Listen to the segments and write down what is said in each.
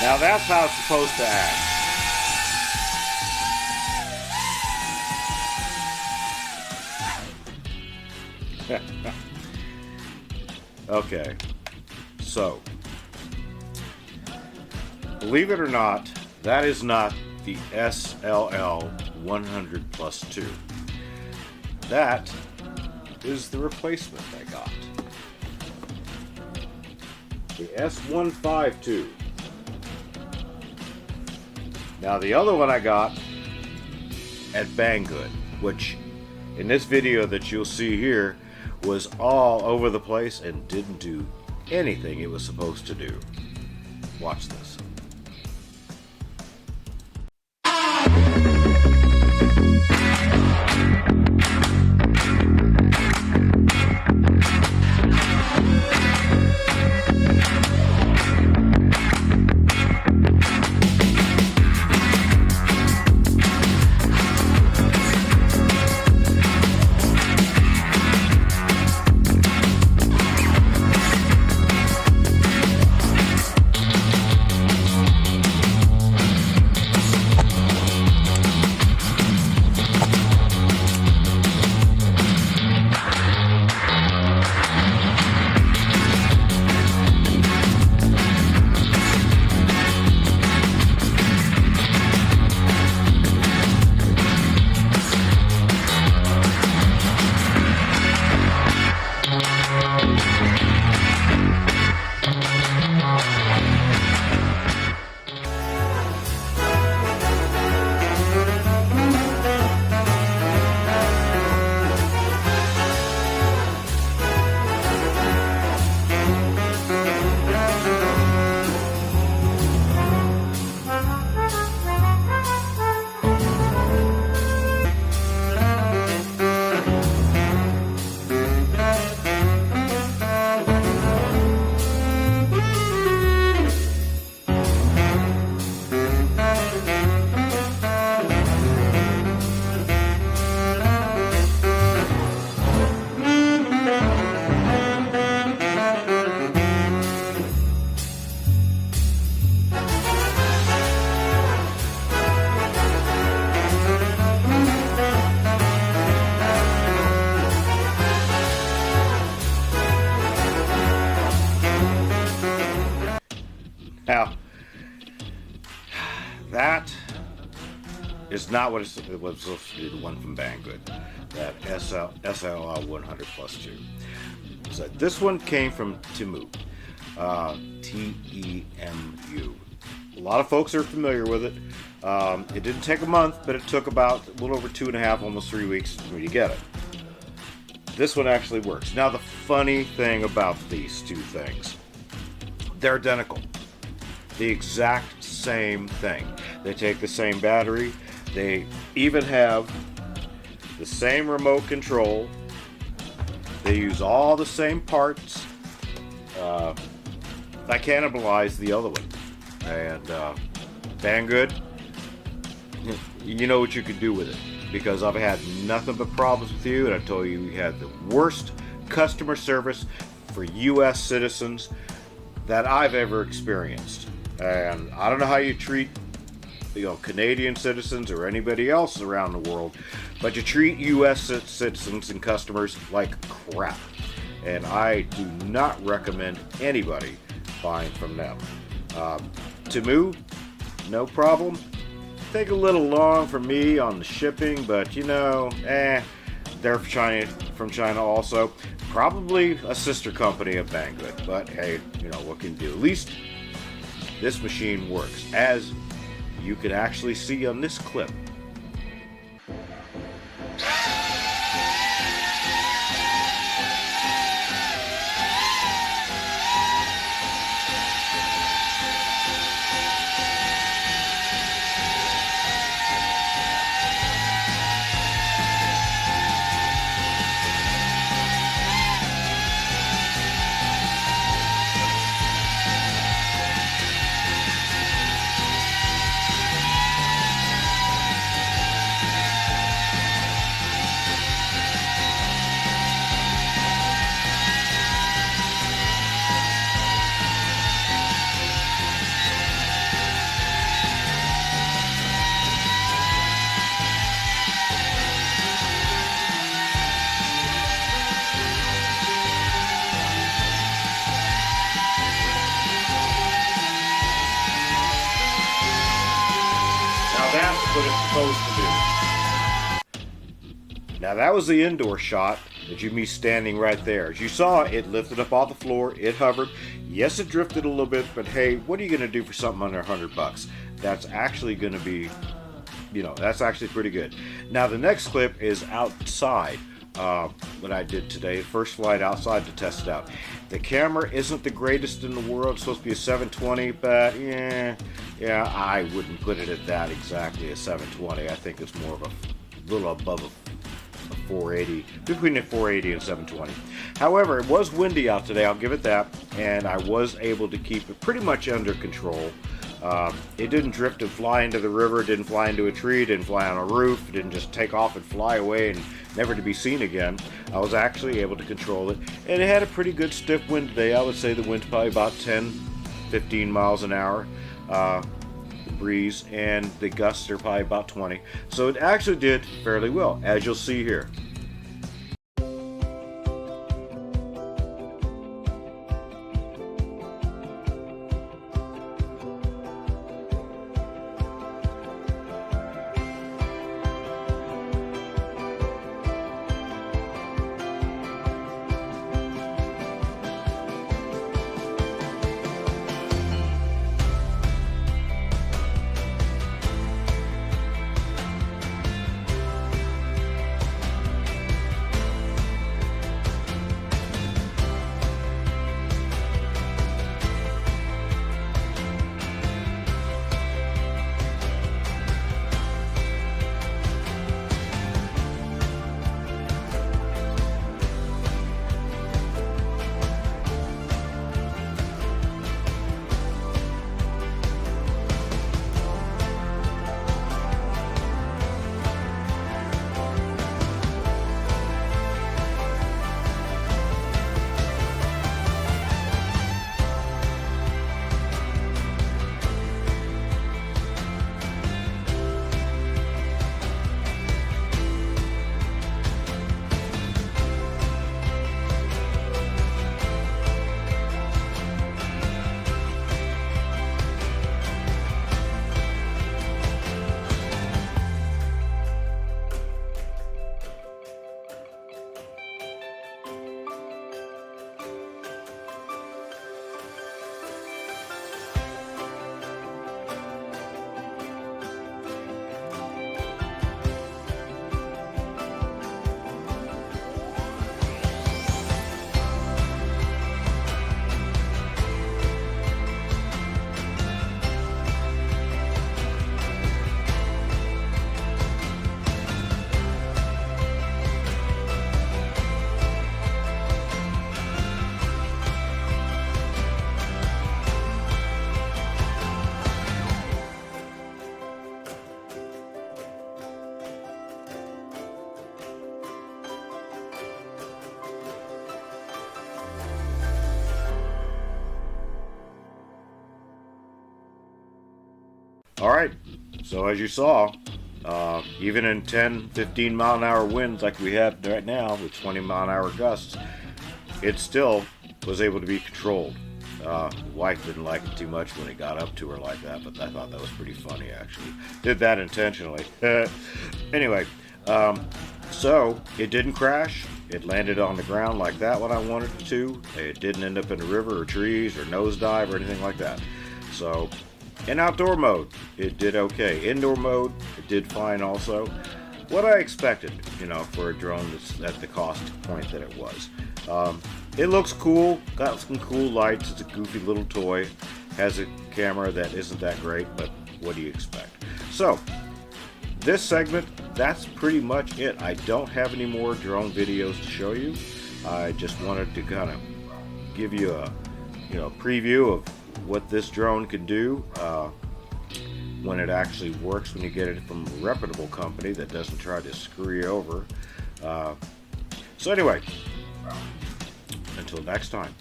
Now that's how it's supposed to act. Okay, so believe it or not, that is not the SLL 100 plus 2. That is the replacement I got. The S152. Now the other one I got at Banggood, which in this video that you'll see here was all over the place and didn't do anything it was supposed to do. Watch this. Now, that is not what it was supposed to be, the one from Banggood, that SLL 100 plus 2. So this one came from Temu, T-E-M-U. A lot of folks are familiar with it. It didn't take a month, but it took about a little over 2.5, almost 3 weeks for me to get it. This one actually works. Now, the funny thing about these two things, they're identical. The exact same thing. They take the same battery. They even have the same remote control. They use all the same parts. I cannibalized the other one. And Banggood, you know what you could do with it. Because I've had nothing but problems with you, and I told you we had the worst customer service for U.S. citizens that I've ever experienced. And I don't know how you treat, Canadian citizens or anybody else around the world, but you treat U.S. citizens and customers like crap. And I do not recommend anybody buying from them. Temu, no problem. Take a little long for me on the shipping, but they're from China also. Probably a sister company of Banggood, but hey, what can you do? At least this machine works, as you can actually see on this clip. what it's supposed to do. Now that was the indoor shot that you me standing right there. As you saw, it lifted up off the floor, it hovered. Yes, it drifted a little bit, but hey, what are you gonna do for something under $100? That's actually gonna be, that's actually pretty good. Now the next clip is outside. What I did today, first flight outside to test it out. The camera isn't the greatest in the world. It's supposed to be a 720, but yeah, I wouldn't put it at that exactly, a 720. I think it's more of a little above a 480, between a 480 and 720. However, it was windy out today, I'll give it that, and I was able to keep it pretty much under control. It didn't drift and fly into the river, it didn't fly into a tree, it didn't fly on a roof, it didn't just take off and fly away and never to be seen again. I was actually able to control it, and it had a pretty good stiff wind today. I would say the wind's probably about 10-15 miles an hour, the breeze, and the gusts are probably about 20. So it actually did fairly well, as you'll see here. Alright, so as you saw, even in 10-15 mile an hour winds like we have right now with 20 mile an hour gusts, it still was able to be controlled. Wife didn't like it too much when it got up to her like that, but I thought that was pretty funny actually. Did that intentionally. Anyway, so it didn't crash. It landed on the ground like that when I wanted it to. It didn't end up in the river or trees or nosedive or anything like that. So in outdoor mode, it did okay. Indoor mode, it did fine also. What I expected, for a drone that's at the cost point that it was. It looks cool, got some cool lights, it's a goofy little toy, has a camera that isn't that great, but what do you expect? So, this segment, that's pretty much it. I don't have any more drone videos to show you. I just wanted to kind of give you a preview of what this drone can do when it actually works, when you get it from a reputable company that doesn't try to screw you over. So anyway, until next time,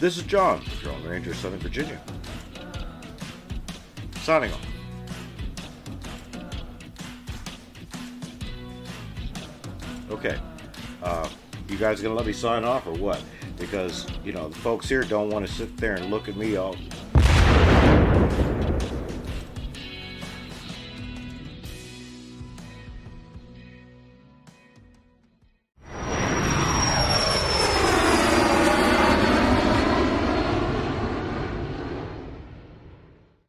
this is John, Drone Ranger, Southern Virginia, signing off. Okay, you guys gonna let me sign off or what? Because the folks here don't want to sit there and look at me all